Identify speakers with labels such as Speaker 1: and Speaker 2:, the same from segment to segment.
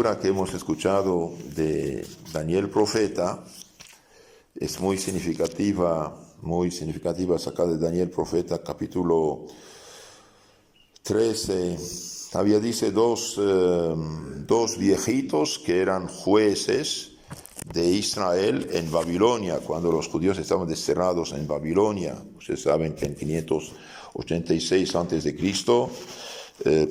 Speaker 1: lectura que hemos escuchado de Daniel profeta es muy significativa sacada de Daniel profeta, capítulo 13. Había, dice, dos viejitos que eran jueces de Israel en Babilonia, cuando los judíos estaban desterrados en Babilonia. Ustedes saben que en 586 a.C.,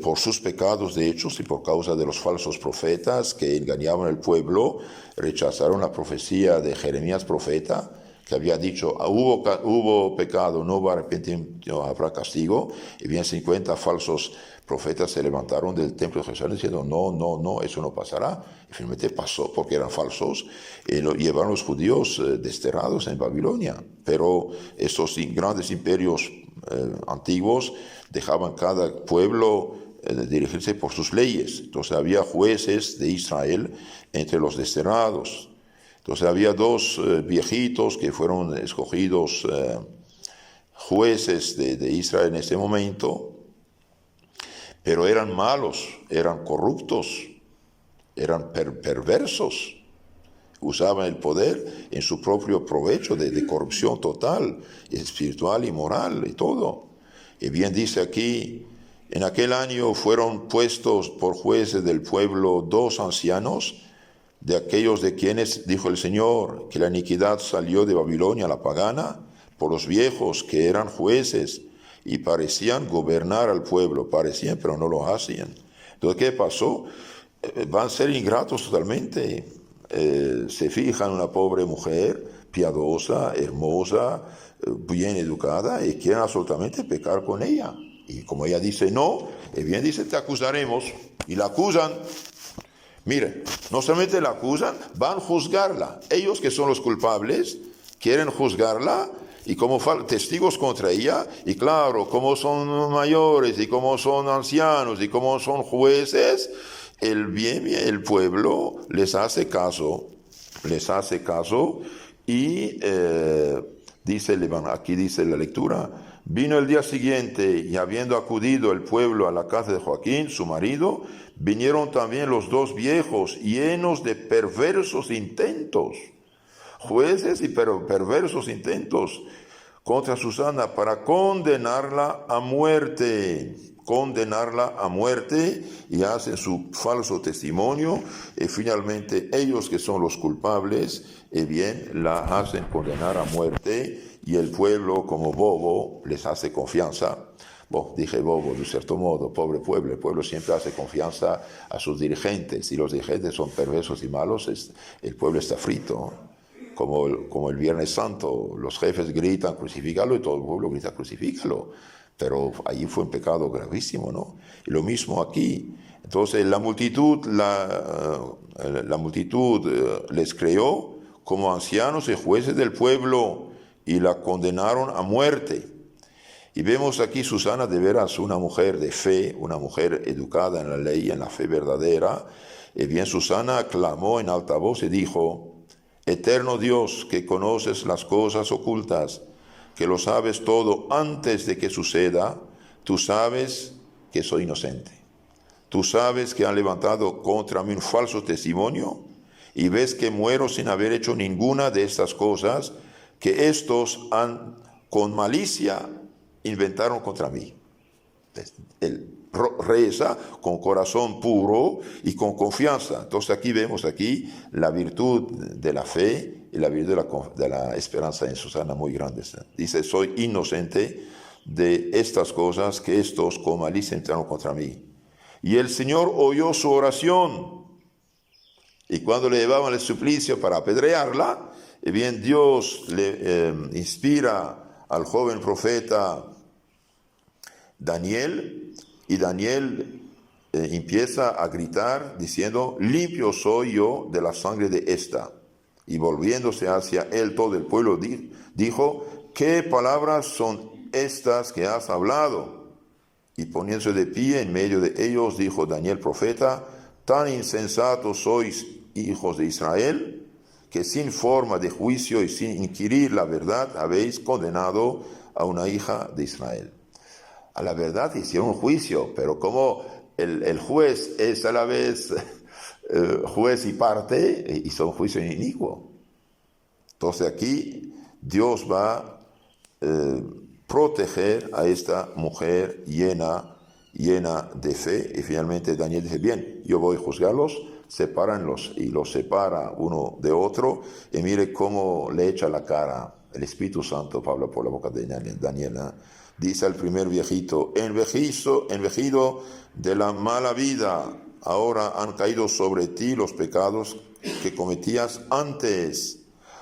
Speaker 1: por sus pecados de hechos y por causa de los falsos profetas que engañaban al pueblo, rechazaron la profecía de Jeremías profeta, que había dicho: hubo pecado, no hubo arrepentimiento, habrá castigo. Y bien 50 falsos profetas se levantaron del templo de Jerusalén diciendo: no, eso no pasará. Y finalmente pasó, porque eran falsos, y lo llevaron los judíos desterrados en Babilonia. Pero estos grandes imperios antiguos dejaban cada pueblo dirigirse por sus leyes. Entonces había jueces de Israel entre los desterrados. Entonces había dos viejitos que fueron escogidos jueces de Israel en ese momento, pero eran malos, eran corruptos, eran perversos, usaban el poder en su propio provecho de corrupción total, espiritual y moral y todo. Y bien dice aquí: en aquel año fueron puestos por jueces del pueblo 2 ancianos, de aquellos de quienes dijo el Señor que la iniquidad salió de Babilonia, la pagana, por los viejos que eran jueces y parecían gobernar al pueblo. Parecían, pero no lo hacían. Entonces, ¿qué pasó? Van a ser ingratos totalmente. Se fijan en una pobre mujer, piadosa, hermosa, bien educada, y quieren absolutamente pecar con ella. Y como ella dice no, bien dice: te acusaremos. Y la acusan. Miren, no solamente la acusan, van a juzgarla. Ellos, que son los culpables, quieren juzgarla, y como testigos contra ella, y claro, como son mayores, y como son ancianos, y como son jueces, el pueblo les hace caso, y aquí dice la lectura: vino el día siguiente, y habiendo acudido el pueblo a la casa de Joaquín, su marido, vinieron también los dos viejos, llenos de perversos intentos, jueces y perversos intentos, contra Susana, para condenarla a muerte, y hacen su falso testimonio, y finalmente ellos, que son los culpables, bien la hacen condenar a muerte, y el pueblo, como bobo, les hace confianza. Dije bobo de un cierto modo, pobre pueblo. El pueblo siempre hace confianza a sus dirigentes. Si los dirigentes son perversos y malos, el pueblo está frito. Como el Viernes Santo, los jefes gritan crucifícalo y todo el pueblo grita crucifícalo. Pero allí fue un pecado gravísimo, ¿no? Y lo mismo aquí. Entonces la multitud les creó como ancianos y jueces del pueblo y la condenaron a muerte. Y vemos aquí Susana, de veras una mujer de fe, una mujer educada en la ley, en la fe verdadera. Y bien Susana clamó en alta voz y dijo: Eterno Dios, que conoces las cosas ocultas, que lo sabes todo antes de que suceda, tú sabes que soy inocente. Tú sabes que han levantado contra mí un falso testimonio, y ves que muero sin haber hecho ninguna de estas cosas que estos con malicia inventaron contra mí. Él reza con corazón puro y con confianza. Entonces aquí vemos la virtud de la fe y la virtud de la esperanza en Susana muy grandes. Dice: soy inocente de estas cosas que estos con malicia inventaron contra mí. Y el Señor oyó su oración, y cuando le llevaban el suplicio para apedrearla, bien Dios le inspira al joven profeta Daniel, y Daniel empieza a gritar diciendo: limpio soy yo de la sangre de esta. Y volviéndose hacia él todo el pueblo dijo: ¿qué palabras son estas que has hablado? Y poniéndose de pie en medio de ellos, dijo Daniel profeta: tan insensatos sois, hijos de Israel, que sin forma de juicio y sin inquirir la verdad habéis condenado a una hija de Israel. A la verdad hicieron un juicio, pero como el juez es a la vez juez y parte y son juicios inicuos. Entonces aquí Dios va a proteger a esta mujer llena de fe. Y finalmente Daniel dice, bien, yo voy a juzgarlos, sepáranlos, y los separa uno de otro. Y mire cómo le echa la cara el Espíritu Santo, Pablo, por la boca de Daniel. Dice al primer viejito, envejido de la mala vida, ahora han caído sobre ti los pecados que cometías antes,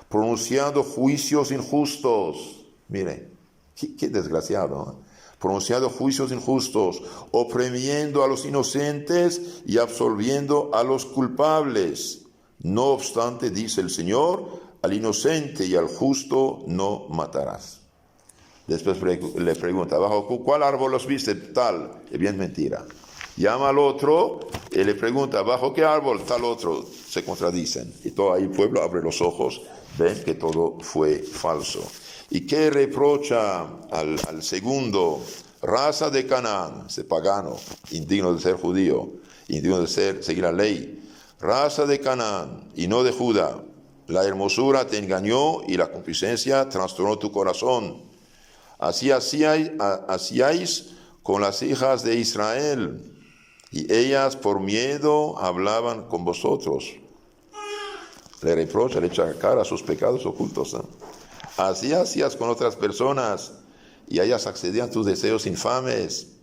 Speaker 1: pronunciando juicios injustos. Mire, qué desgraciado, ¿eh? Pronunciando juicios injustos, oprimiendo a los inocentes y absolviendo a los culpables. No obstante, dice el Señor, al inocente y al justo no matarás. Después le pregunta, ¿bajo cuál árbol los viste? Tal. Es bien mentira. Llama al otro y le pregunta, ¿bajo qué árbol? Tal otro. Se contradicen. Y todo ahí el pueblo abre los ojos, ven que todo fue falso. ¿Y qué reprocha al segundo? Raza de Canaán, ese pagano, indigno de ser judío, indigno de seguir la ley. Raza de Canaán y no de Judá. La hermosura te engañó y la concupiscencia trastornó tu corazón. Así hacíais con las hijas de Israel, y ellas por miedo hablaban con vosotros. Le reprocha, le echa cara a sus pecados ocultos, ¿eh? Así hacías con otras personas, y ellas accedían a tus deseos infames.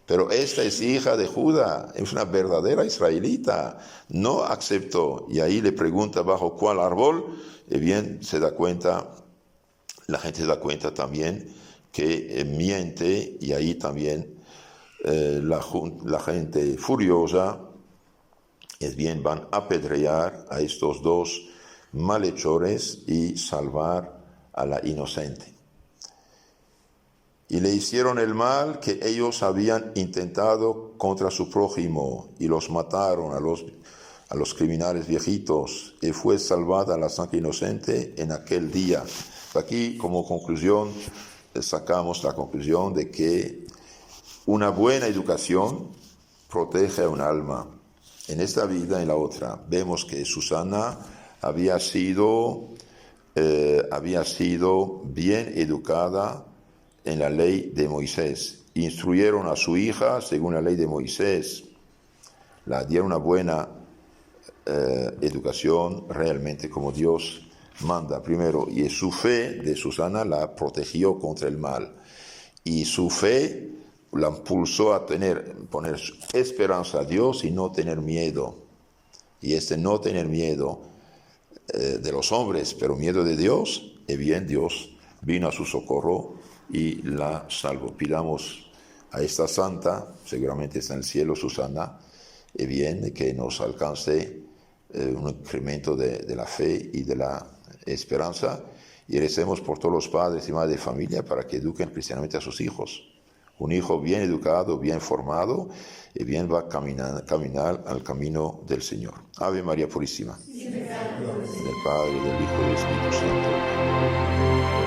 Speaker 1: Pero esta es hija de Judá, es una verdadera israelita, no aceptó. Y ahí le pregunta bajo cuál árbol, y bien se da cuenta, la gente se da cuenta también que miente, y ahí también la gente furiosa, es bien, van a apedrear a estos dos malhechores y salvar a la inocente. Y le hicieron el mal que ellos habían intentado contra su prójimo, y los mataron a los criminales viejitos, y fue salvada la sangre inocente en aquel día. Aquí, como conclusión, sacamos la conclusión de que una buena educación protege a un alma. En esta vida y en la otra, vemos que Susana había sido bien educada en la ley de Moisés. Instruyeron a su hija según la ley de Moisés. La dieron una buena educación realmente como Dios manda. Primero, y su fe de Susana la protegió contra el mal. Y su fe la impulsó a poner esperanza a Dios y no tener miedo. Y no tener miedo de los hombres, pero miedo de Dios, y bien Dios vino a su socorro y la salvó. Pidamos a esta santa, seguramente está en el cielo Susana, y bien que nos alcance un incremento de la fe y de la esperanza, y recemos por todos los padres y madres de familia para que eduquen cristianamente a sus hijos. Un hijo bien educado, bien formado, y bien va a caminar al camino del Señor. Ave María Purísima. Del Padre, del Hijo y del Espíritu Santo.